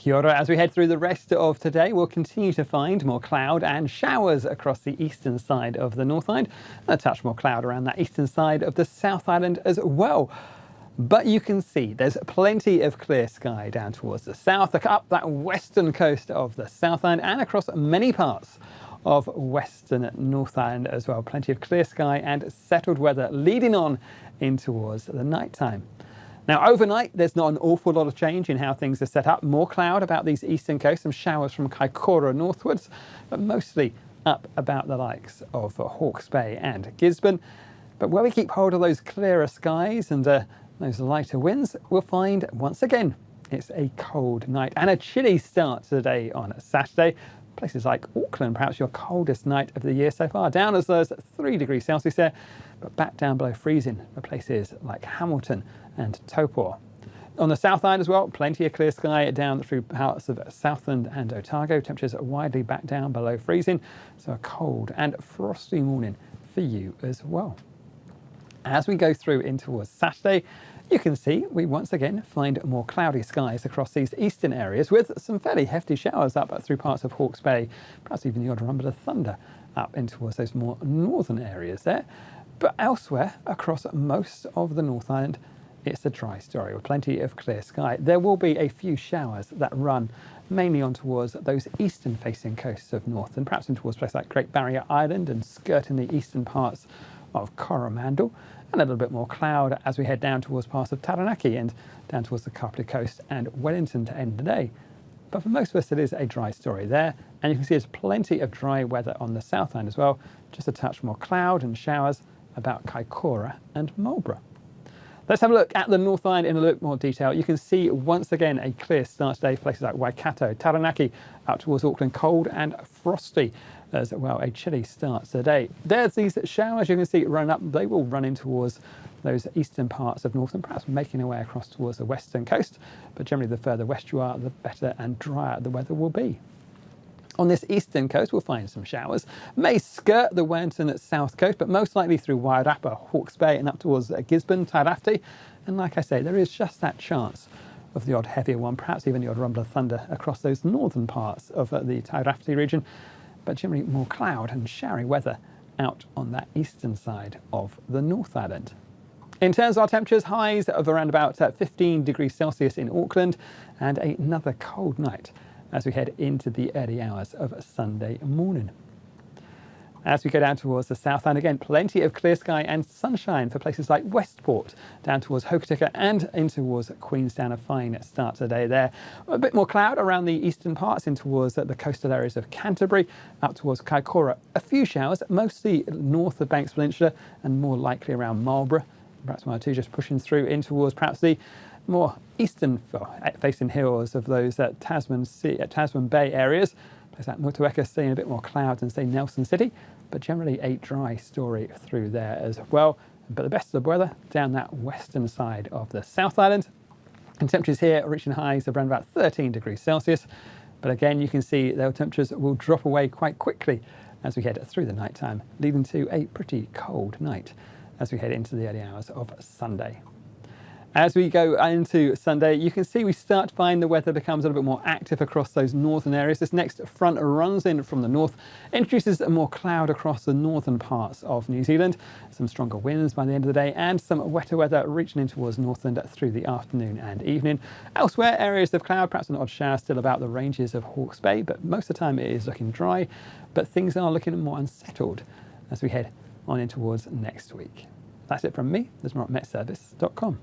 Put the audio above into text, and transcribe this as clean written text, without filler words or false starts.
Kia ora. As we head through the rest of today, we'll continue to find more cloud and showers across the eastern side of the North Island, and a touch more cloud around that eastern side of the South Island as well. But you can see there's plenty of clear sky down towards the south, up that western coast of the South Island and across many parts of western North Island as well. Plenty of clear sky and settled weather leading on in towards the night time. Now, overnight, there's not an awful lot of change in how things are set up. More cloud about these eastern coasts, some showers from Kaikoura northwards, but mostly up about the likes of Hawke's Bay and Gisborne. But where we keep hold of those clearer skies and those lighter winds, we'll find once again it's a cold night and a chilly start to the day on Saturday. Places like Auckland, perhaps your coldest night of the year so far, down as low as 3 degrees Celsius there, but back down below freezing for places like Hamilton and Taupo. On the South Island as well, plenty of clear sky down through parts of Southland and Otago. Temperatures are widely back down below freezing, so a cold and frosty morning for you as well. As we go through in towards Saturday, you can see we once again find more cloudy skies across these eastern areas with some fairly hefty showers up through parts of Hawke's Bay, perhaps even the odd rumble of thunder up in towards those more northern areas there. But elsewhere across most of the North Island, it's a dry story with plenty of clear sky. There will be a few showers that run mainly on towards those eastern facing coasts of North and perhaps in towards places like Great Barrier Island and skirting the eastern parts of Coromandel, and a little bit more cloud as we head down towards parts of Taranaki and down towards the Kapiti Coast and Wellington to end the day. But for most of us, it is a dry story there, and you can see there's plenty of dry weather on the South Island as well, just a touch more cloud and showers about Kaikoura and Marlborough. Let's have a look at the North Island in a little more detail. You can see once again a clear start today, places like Waikato, Taranaki, up towards Auckland, cold and frosty as well, a chilly start to the day. There's these showers you can see run up, they will run in towards those eastern parts of North and perhaps making their way across towards the western coast, but generally the further west you are, the better and drier the weather will be. On this eastern coast, we'll find some showers. May skirt the Wellington south coast, but most likely through Wairarapa, Hawke's Bay and up towards Gisborne, Tairāwhiti. And like I say, there is just that chance of the odd heavier one, perhaps even the odd rumble of thunder across those northern parts of the Tairāwhiti region, but generally more cloud and showery weather out on that eastern side of the North Island. In terms of our temperatures, highs of around about 15 degrees Celsius in Auckland and another cold night as we head into the early hours of Sunday morning. As we go down towards the South Island, again, plenty of clear sky and sunshine for places like Westport, down towards Hokitika and in towards Queenstown, a fine start to the day there. A bit more cloud around the eastern parts in towards the coastal areas of Canterbury, up towards Kaikoura. A few showers, mostly north of Banks Peninsula and more likely around Marlborough. Perhaps one or two just pushing through in towards perhaps the more eastern facing hills of those Tasman Bay areas. Places like Motueka seeing a bit more cloud than say Nelson City, but generally a dry story through there as well. But the best of the weather down that western side of the South Island. And temperatures here are reaching highs of around about 13 degrees Celsius. But again, you can see their temperatures will drop away quite quickly as we head through the night time, leading to a pretty cold night as we head into the early hours of Sunday. As we go into Sunday, you can see we start to find the weather becomes a little bit more active across those northern areas. This next front runs in from the north, introduces more cloud across the northern parts of New Zealand, some stronger winds by the end of the day, and some wetter weather reaching in towards Northland through the afternoon and evening. Elsewhere, areas of cloud, perhaps an odd shower still about the ranges of Hawke's Bay, but most of the time it is looking dry, but things are looking more unsettled as we head on in towards next week. That's it from me. There's more at metservice.com.